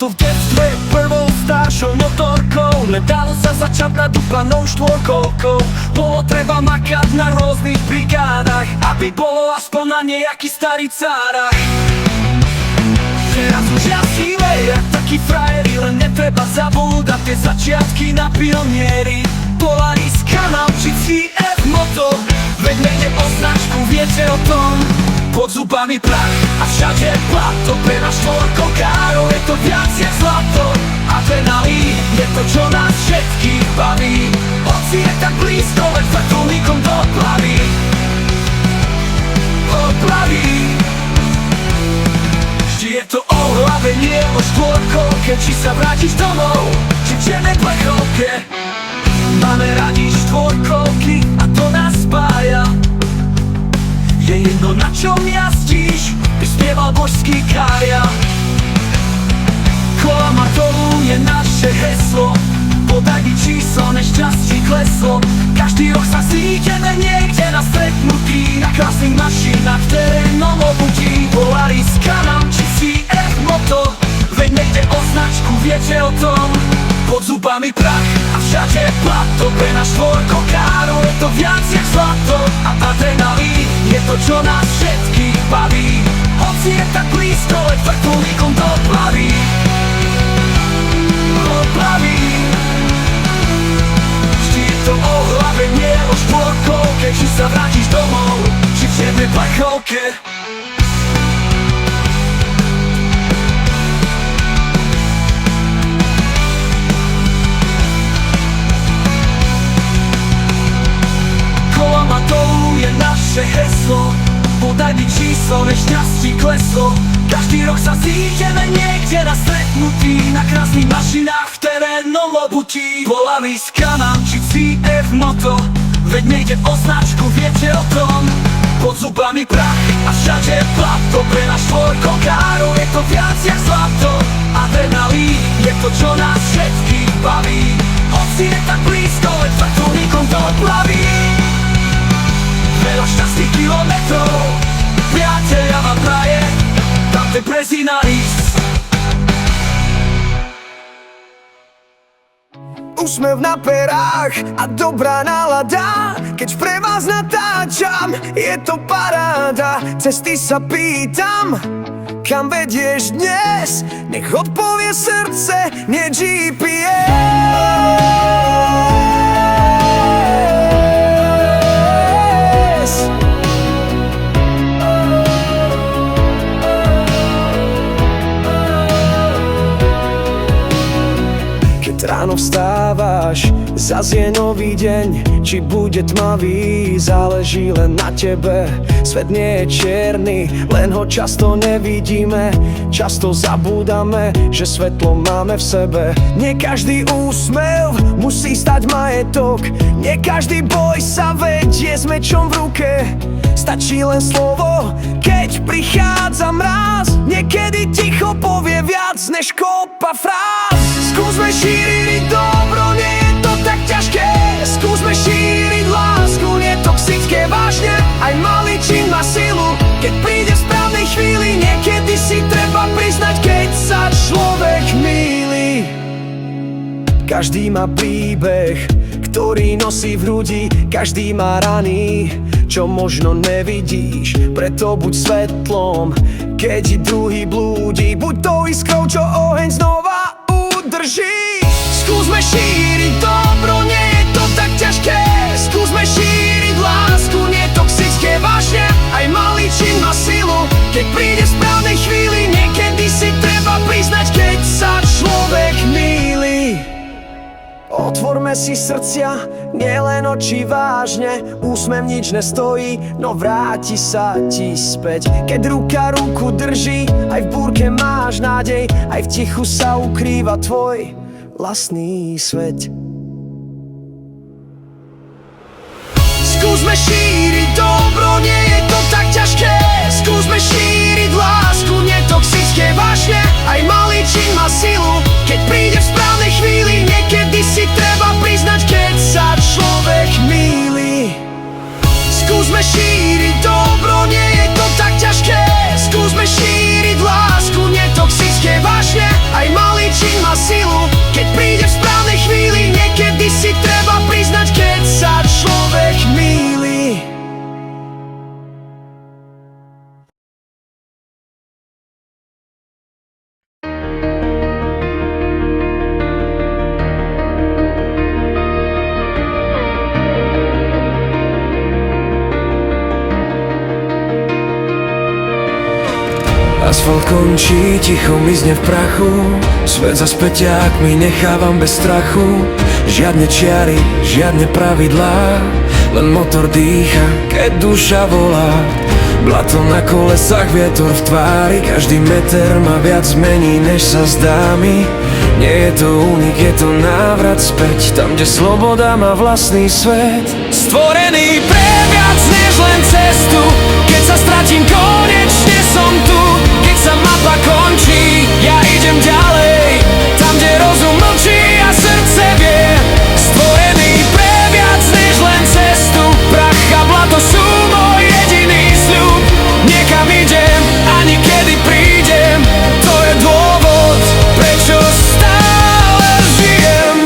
to v detstve prvou staršou motorkou. Nedalo sa začať na dupanou štvorkolkou. Bolo treba makať na rôznych brigádach, aby bolo aspoň na nejaký starý cárach. Teraz už asi jak takí frajeri, len netreba zabúdať tie začiatky na pionieri. Polaris, Kanál či CF Moto, veď nejde o značku, viete o tom. Pod zubami prach a všade plato, pre nás štvorkolkárov je to viac jak zlato. Adrenalín je to, čo nás všetkých baví, hoci je tak blízko, veď vrtuľníkom doplaví. Vždy je to o hlave, nie o štvorkolke, či sa vrátiš domov, či v čiernej plechovke. Máme radi štvorkolky a to nás spája. Je jedno, na čom jazdíš, by spieval božský Kája. Kola Matolu je naše heslo, podaj mi číslo, nešťastí kleslo. Každý rok sa zídeme niekde na stretnutí, na krásnych mašinách v terénnom obutí. Polaris, Kanál či CF Moto, veď nejde o značku, viete o tom. Pod zubami prach a všade plato, pre nás štvorkolkárov je to viac jak zlato. A adrenalín je to, čo nás všetkých baví, hoci je tak blízko, veď vrtuľníkom doplaví. Vždy je to o hlave, nie o štvorkolke, či sa vrátiš domov, či v čiernej plechovke. Kola Matolu je naše heslo, podaj mi číslo, nešťastí kleslo. Každý rok sa zídeme niekde na stretnutí, na krásnych mašinách v terénnom obutí. Polaris, Kanál či CF Moto, veď nejde o značku, viete o tom. Pod zubami prach a všade plato, pre nás štvorkolkárov je to viac jak zlato. Adrenalín je to, čo nás všetkých baví, hoci je tak blízko, veď vrtuľníkom doplaví. Veľa šťastných kilometrov priateľa vám praje tamte Prezinaris. Úsmev na perách a dobrá nálada, keď pre vás natáčam, je to paráda. Cesty sa pýtam, kam vedieš dnes, nech odpovie srdce, nie GPS. Keď ráno vstávaš, zas je nový deň, či bude tmavý, záleží len na tebe. Svet nie je čierny, len ho často nevidíme. Často zabúdame, že svetlo máme v sebe. Nie každý úsmev musí stať majetok, nie každý boj sa vedie s mečom v ruke. Stačí len slovo, keď prichádza mráz, niekedy ticho povie viac než kopa fráz. Skúsme šíriť dobro, nie je to tak ťažké. Skúsme šíriť lásku, netoxické vážne. Aj malý čin má silu, keď príde v správnej chvíli. Niekedy si treba priznať, keď sa človek mýli. Každý má príbeh, ktorý nosí v hrudi. Každý má rany, čo možno nevidíš. Preto buď svetlom, keď i druhý blúdi. Buď tou iskrou, čo oheň znova udrží. Skúsme šíriť dobro, nie je to tak ťažké. Skúsme šíriť lásku, netoxické vážne. Aj malý čin má silu, keď príde v správnej chvíli. Niekedy si treba priznať, keď sa človek mýli. Otvorme si srdcia, nielen oči vážne. Úsmev nič nestojí, no vráti sa ti späť. Keď ruka ruku drží, aj v búrke máš nádej. Aj v tichu sa ukrýva tvoj vlastný svet. Skúsme šíriť dobro, nie je to tak ťažké. Skúsme šíriť lásku, netoxické vážne. Aj malý čin má silu, keď príde v správnej chvíli. Niekedy si treba priznať, keď sa človek mýli. Skúsme šíriť dobro, nie je to tak ťažké. Skúsme šíriť lásku, netoxické vážne. Aj malý asfalt končí, ticho mizne v prachu. Svet za späťákmi nechávam bez strachu. Žiadne čiary, žiadne pravidlá, len motor dýcha, keď duša volá. Blato na kolesách, vietor v tvári, každý meter ma viac zmení, než sa zdá mi. Nie je to únik, je to návrat späť, tam, kde sloboda má vlastný svet. Stvorený pre viac než len cestu, keď sa stratím, konečne som tu. Keď sa mapa končí, ja idem ďalej, tam, kde rozum mlčí a srdce vie. Stvorený pre viac než len cestu, prach a blato sú môj jediný sľub. Niekam idem, ani kedy prídem, to je dôvod, prečo stále žijem.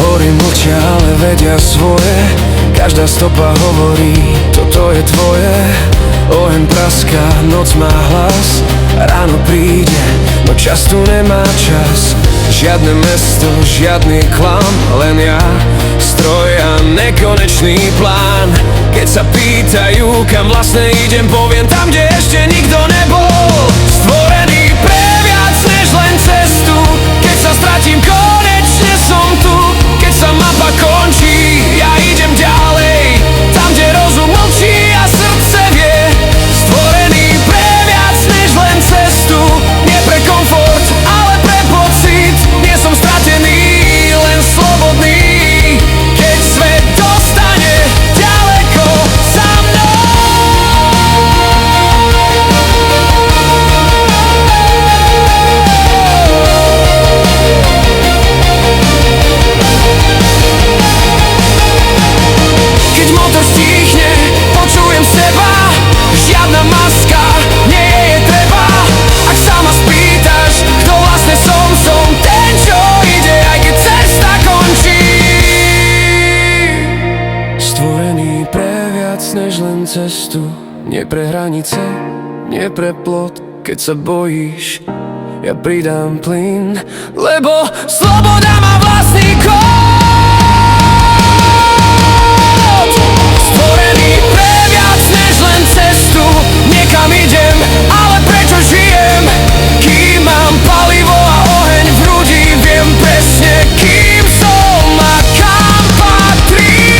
Hory mlčia, ale vedia svoje, každá stopa hovorí, toto je tvoje. Oheň praská, noc má hlas, ráno príde, no čas tu nemá čas. Žiadne mesto, žiadny klam, len ja, stroj a nekonečný plán. Keď sa pýtajú, kam vlastne idem, poviem tam, kde ešte nikto nebol. Stvorený pre viac než len cestu, keď sa stratím, konečne som tu. Keď sa mapa končí, ja idem ďalej, tam, kde rozum mlčí a srdce vie. Stvorený pre viac než len cestu, nie pre komfort, ale pre pocit. Nie som stratený, len slobodný, keď svet dostane ďaleko za mnou. Keď motor stíchne, počujem seba, žiadna maska, nie je treba. Ak sa ma spýtaš, kto vlastne som ten, čo ide, aj keď cesta končí. Stvorený pre viac než len cestu, nie pre hranice, nie pre plot. Keď sa bojíš, ja pridám plyn, lebo sloboda má vlastný kód. Stvorený pre viac než len cestu, niekam idem, ale prečo žijem? Kým mám palivo a oheň v hrudi, viem presne, kým som a kam patrím.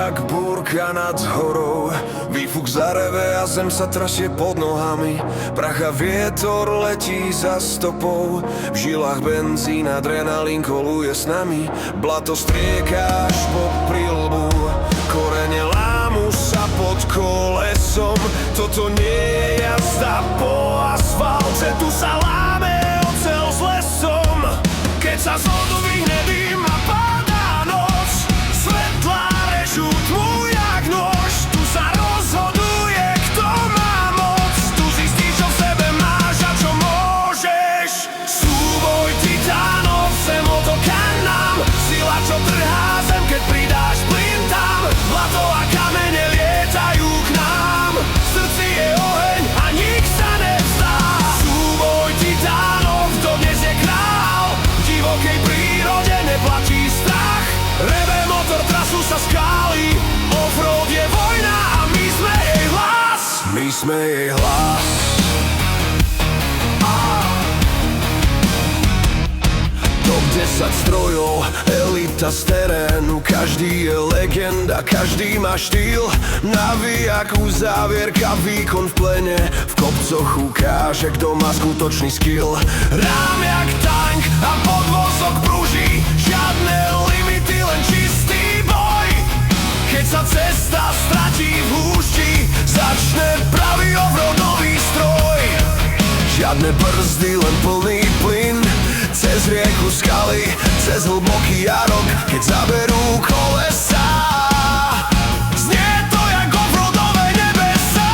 Jak búrka nad horou, výfuk zareve a zem sa trasie pod nohami. Prach a vietor letí za stopou, v žilách benzín, adrenalín koluje s nami. Blato strieka až po prilbu, korene lámu sa pod kolesom. Toto nie je jazda po asfalte, tu sa láme oceľ s lesom. Keď sa zodvihne dým a padá noc, svetlá režú tmu jak nož. Tu sa rozhoduje, kto má moc, tu zistíš, čo v sebe máš a čo môžeš. Súboj titánov sem otoká nám, sila, čo trhá zem, keď pridáš plyn tam. Blato a kamene lietajú k nám, v srdci je oheň a nik sa nevzdá. Súboj titánov, kto dnes je král, v divokej prírode neplatí strach. Rebe motor, trasú sa skály, offroad je vojna a my sme jej hlas. My sme jej hlas. Top 10 strojov, elitný života z terénu. Každý je legenda, každý má štýl. Navijak, uzávierka, výkon v plene. V kopcoch ukáže, kto má skutočný skill. Rám jak tank a podvozok prúži. Žiadne limity, len čistý boj. Keď sa cesta stratí v húšti, začne pravý offroadový stroj. Žiadne brzdy, len plný plyn. Cez rieku skaly, cez hlboký jarok. Keď zaberú kolesa, znie to jak offroadové nebesa.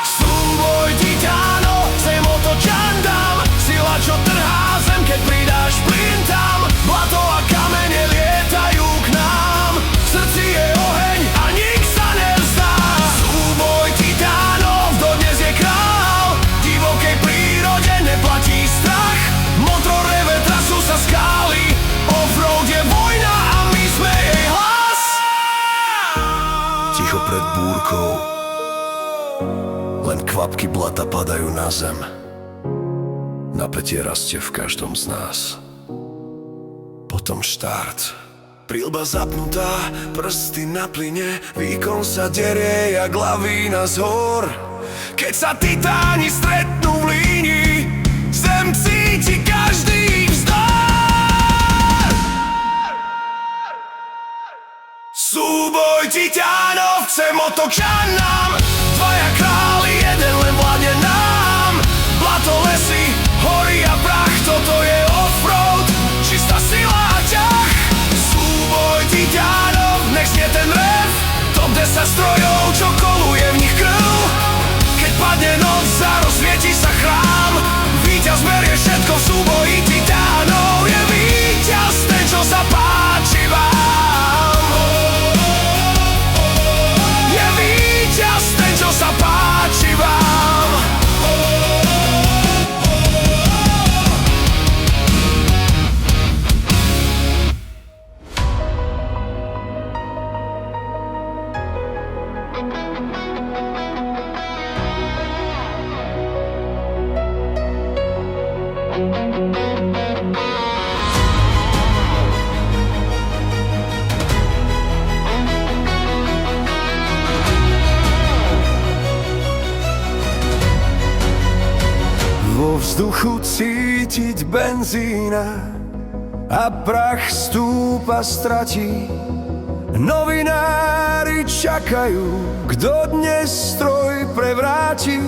Súboj titánov, sem otočandám. Sila, čo trhá zem, keď pridáš plyn tam. Blato a kamene lietajú k nám. V srdci je oheň a nik sa nevzdá. Súboj titánov, dodnes je král. V divokej prírode neplatí strach. Motor reve, trasú sa skály. Offroad je vojna a my sme jej hlas. Ticho pred búrkou, len kvapky blata padajú na zem. Napätie rastie v každom z nás. Potom štart. Prilba zapnutá, prsty na plyne. Výkon sa derie jak lavína z hor. Keď sa titáni stretnú v línii, zem cíti každý vzdor. Súboj titánov, chcem otočan nám. Dvaja králi, jeden len vládne nám. Blato, lesy, hory a prach, toto je offroad. Čistá sila a ťah. Súboj titánov, nech znie ten rev. Top 10 strojov, čo koluje v nich krv. Keď padne noc a rozsvieti sa chrám, víťaz berie všetko v súboji titánov. Je víťaz ten, čo sa páči vám. Je víťaz ten, čo sa páči vám. Vo vzduchu cítiť benzína a prach stúpa stratí. Novinári čakajú, kto dnes stroj prevráti.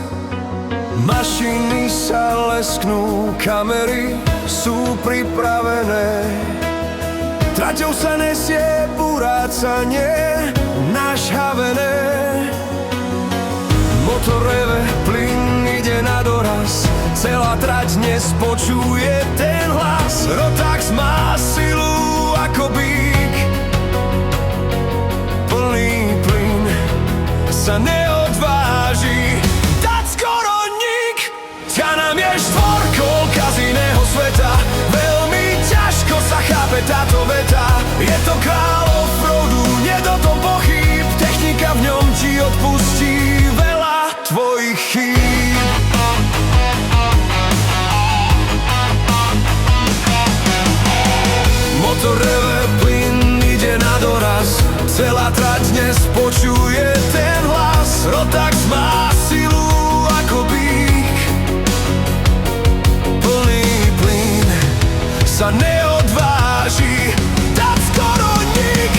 Mašiny sa lesknú, kamery sú pripravené. Traťou sa nesie burácanie našhavené. Motor reve, plyn ide na doraz. Celá trať dnes počuje ten hlas. Rotax má silu ako bík. Plný plyn sa neodváži dať skoro nik. Ťa je štvorkolka z iného sveta. Veľmi ťažko sa chápe táto veta. Je to král offroadu, nie do tom pochýb. Technika v ňom ti odpustí veľa tvojich chýb. Motor reve, plyn ide na doraz. Celá trať dnes počuje ten hlas. Rotax má silu ako bík. Plný plyn sa neodváži dať skoro nik.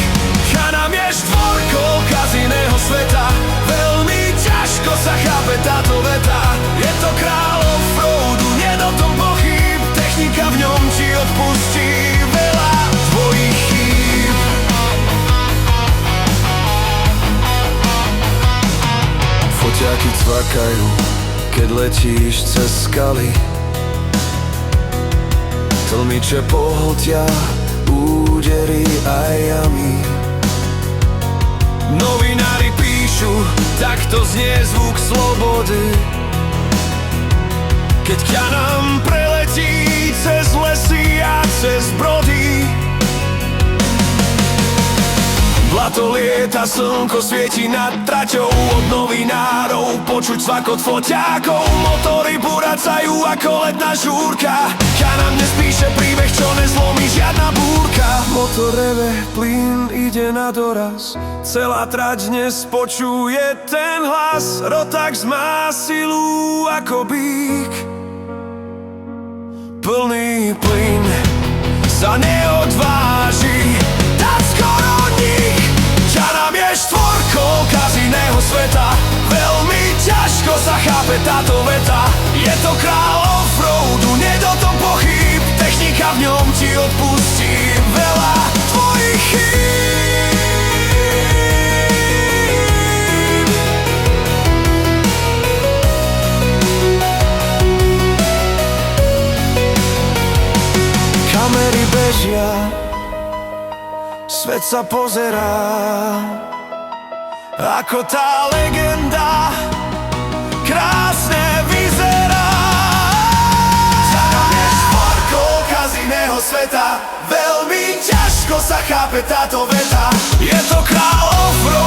Chanam je štvorkolka z iného sveta. Veľmi ťažko sa chápe táto veta. Je to král offroadu, nie do tom pochýb. Technika v ňom ti odpustí veľa tvojich chýb. Foťáky cvakajú, keď letíš cez skaly. Tlmiče pohltia údery a jamy. Novinári píšu, takto znie zvuk slobody. Keď Canam preletí cez lesy a cez brody. Blato lieta, slnko svieti nad traťou. Od novinárov počuť svakot foťákov. Motory buracajú ako letná žúrka. Kanam dnes píše príbeh, čo nezlomí žiadna búrka. Motor reve, plyn ide na doraz. Celá trať dnes počuje ten hlas. Rotax má silu ako bík. Plný plyn sa neodváži dať skoro nik. Kanam je štvorkolka z iného sveta. Veľmi ťažko sa chápe táto veta. Je to kráľ offroadu, nie do tom pochýb. Technika v ňom ti odpustí veľa tvojich chýb. Kamery bežia, svet sa pozerá, ako tá legenda krásne vyzerá. Kanam je štvorkolka z iného sveta. Veľmi ťažko sa chápe táto veta. Je to kráľ offroadu.